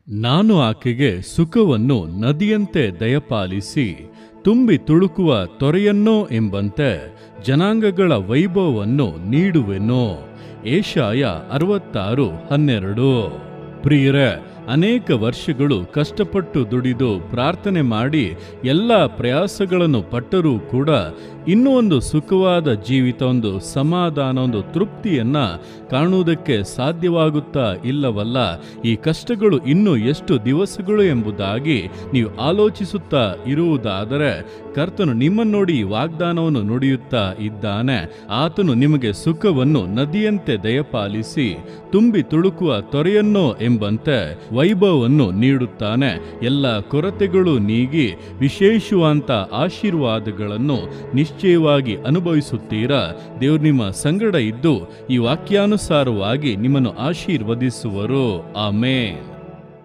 ನಾನು ಆಕೆಗೆ ಸುಖವನ್ನು ನದಿಯಂತೆ ದಯಪಾಲಿಸಿ ತುಂಬಿ ತುಳುಕುವ ತೊರೆಯನ್ನೋ ಎಂಬಂತೆ ಜನಾಂಗಗಳ ವೈಭವವನ್ನು ನೀಡುವೆನೋ. ಏಷಾಯ 66:12. ಪ್ರಿಯರೇ, ಅನೇಕ ವರ್ಷಗಳು ಕಷ್ಟಪಟ್ಟು ದುಡಿದು ಪ್ರಾರ್ಥನೆ ಮಾಡಿ ಎಲ್ಲ ಪ್ರಯಾಸಗಳನ್ನು ಪಟ್ಟರೂ ಕೂಡ ಇನ್ನೂ ಒಂದು ಸುಖವಾದ ಜೀವಿತ, ಒಂದು ಸಮಾಧಾನ, ಒಂದು ತೃಪ್ತಿಯನ್ನ ಕಾಣುವುದಕ್ಕೆ ಸಾಧ್ಯವಾಗುತ್ತಾ ಇಲ್ಲವಲ್ಲ. ಈ ಕಷ್ಟಗಳು ಇನ್ನೂ ಎಷ್ಟು ದಿವಸಗಳು ಎಂಬುದಾಗಿ ನೀವು ಆಲೋಚಿಸುತ್ತಾ ಇರುವುದಾದರೆ ಕರ್ತನು ನಿಮ್ಮನ್ನು ನೋಡಿ ವಾಗ್ದಾನವನ್ನು ನುಡಿಯುತ್ತಾ ಇದ್ದಾನೆ. ಆತನು ನಿಮಗೆ ಸುಖವನ್ನು ನದಿಯಂತೆ ದಯಪಾಲಿಸಿ ತುಂಬಿ ತುಳುಕುವ ತೊರೆಯನ್ನೋ ಎಂಬಂತೆ ವೈಭವವನ್ನು ನೀಡುತ್ತಾನೆ. ಎಲ್ಲ ಕೊರತೆಗಳು ನೀಗಿ ವಿಶೇಷವಾದ ಆಶೀರ್ವಾದಗಳನ್ನು ನಿಶ್ಚಯವಾಗಿ ಅನುಭವಿಸುತ್ತೀರಾ. ದೇವರು ನಿಮ್ಮ ಸಂಗಡ ಇದ್ದು ಈ ವಾಕ್ಯಾನುಸಾರವಾಗಿ ನಿಮ್ಮನ್ನು ಆಶೀರ್ವದಿಸುವರು. ಆಮೆನ್.